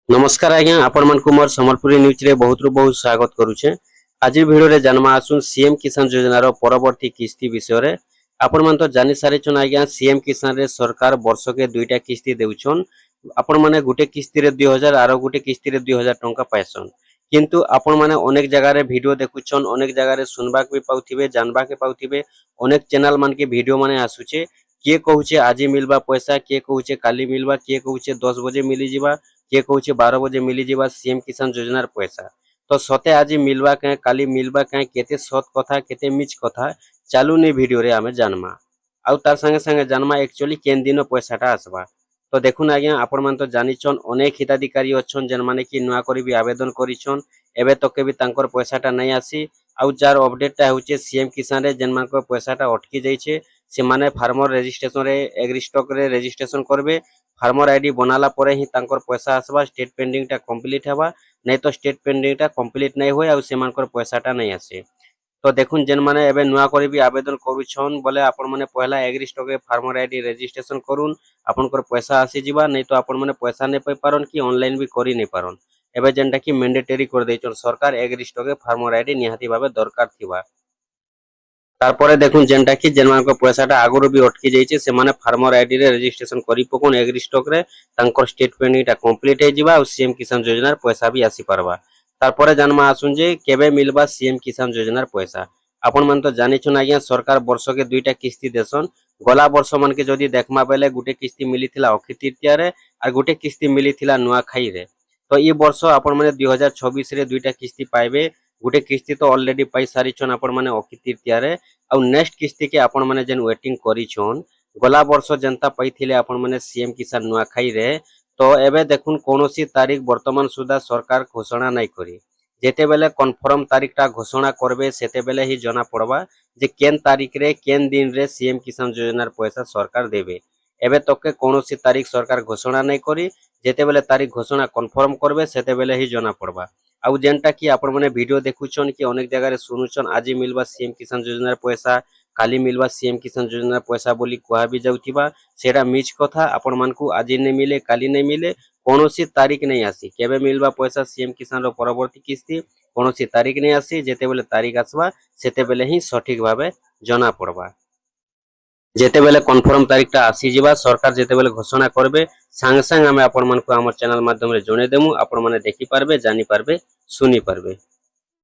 नमस्कार आज्ञा आपण मन मोर संबलपुरी न्यूज रे बहुत बहुत स्वागत करुछे। आज वीडियो रे जन्मा आसुन सीएम किसान योजना रो परवर्ती किस्ती विषय रे। आपण मन तो जानि सारे छन आज्ञा सीएम किसान रे सरकार वर्ष के दुईटा किस्ती देउछन। आपण माने गुटे किस्ती रे 2000 आरो गुटे किस्ती रे 2000 टंका पाइसन। किंतु आपण माने अनेक जगह रे वीडियो देखुछन, अनेक जगह रे सुनबा के पाउथिबे, जानबा के पाउथिबे, अनेक चैनल मान के वीडियो माने आसुचे। किए कहूचे आज मिलबा पैसा, किए कहूचे काली मिलबा, किए कहूचे 10 बजे मिली जिबा, किए कहूचे 12 बजे मिली जिबा सीएम किसान योजनार पैसा। तो सते आज मिलबा के काली मिलबा के केते सत कथा केते मिछ कथा चालू ने वीडियो रे आमे जानमा। आउ तार संगे संगे जानमा एक्चुअली केन दिन पैसाटा आसबा। तो देखुन आज्ञा आपण मन तो जानिछन अनेक हिताधिकारी अछन जेन माने कि नुआ करी भी आवेदन करिछन, एबे तक भी तांकर पैसाटा नै आसी। आउ जार अपडेटटा होचे सीएम किसान रे जेन मानकर पैसाटा अटकी जाइछे से माने फार्मर रजिस्ट्रेशन रे एग्री स्टॉक रे रजिस्ट्रेशन करबे। फार्मर आईडी बनाला परे ही तांकर पैसा आसबा, स्टेट पेंडिंग टा कंप्लीट हेबा, नै तो स्टेट पेंडिंग टा कंप्लीट नै होय आउ से मानकर पैसाटा नै आसे। तो देखुन जेन माने एबे नुआ करी भी आवेदन करूछन बोले आपण माने पहला एग्री स्टॉक रे फार्मर आईडी रजिस्ट्रेशन करून, आपनकर पैसा आसी जिबा, नै तो आपण माने पैसा नै पाइ पारन कि ऑनलाइन भी करि नै पारन। एबे जेनटा कि मैंडेटरी कर दैछन सरकार एग्री स्टॉक रे फार्मर आईडी निहाती भाबे दरकार थिबा। तारपरे देखुन जेनटा कि जेन मानकर पैसाटा आगुरु भी अटकी जाइछे से माने फार्मर आईडी रे रजिस्ट्रेशन करि पकोन एग्री स्टॉक रे तांकर स्टेट पेंडिंग टा कंप्लीट हे जिबा और सीएम किसान योजनार पैसा भी आसी पारबा। तारपरे जानमा आसुन जे केबे मिलबा सीएम किसान योजनार पैसा। आपण मन तो जानिछन आज्ञा सरकार वर्ष के दुईटा किस्ती देसन। गला वर्ष मन के जदी देखमा बेले गुटे किस्ती मिलिथिला अक्षय तृतीया रे और गुटे किस्ती मिलिथिला नुआखाई रे। तो ई वर्ष आपण माने 2026 रे दुईटा किस्ती पाइबे। गुटे किस्ती तो ऑलरेडी पाई सारिछन आपण माने अक्षय तृतीया रे आउ नेक्स्ट किस्ती के आपण माने जेन वेटिंग करिछन। गला वर्ष जनता पाइथिले आपण माने सीएम किसान नुआखाई रे। तो एबे देखुन कोनोसी तारीख वर्तमान सुधा सरकार घोषणा नै करी। जेते बेले कन्फर्म तारीखटा घोषणा करबे सेते बेले ही जना पड़बा जे केन तारीख रे केन दिन रे सीएम किसान योजनार पैसा सरकार देबे। एबे तक के कोनोसी तारीख सरकार घोषणा नै करी। जेते बेले तारीख घोषणा कन्फर्म करबे सेते बेले ही जना पड़बा। आउ जेनटा कि आपण माने वीडियो देखुछन कि अनेक जगह रे सुनुछन आज मिलबा सीएम किसान योजनार पैसा, काली मिलबा सीएम किसान योजनार पैसा बोली कुआ भी जाउथिबा, सेटा मिछ कथा। आपण मानकू आज नै मिले काली नै मिले कोनोसी तारीख नै आसी। केबे मिलबा पैसा सीएम किसान रो परवर्ती किस्ती कोनोसी तारीख नै आसी। जेते बेले तारीख आसबा सेते बेले ही सठिक भाबे जना पड़बा। जेते बेले कन्फर्म तारीखटा आसी जिबा सरकार जेते बेले घोषणा करबे संग संग हमें आपण मानकू हमर चैनल माध्यम रे जणे देमु। आपण माने देखि पारबे, जानि पारबे, सुनि पारबे।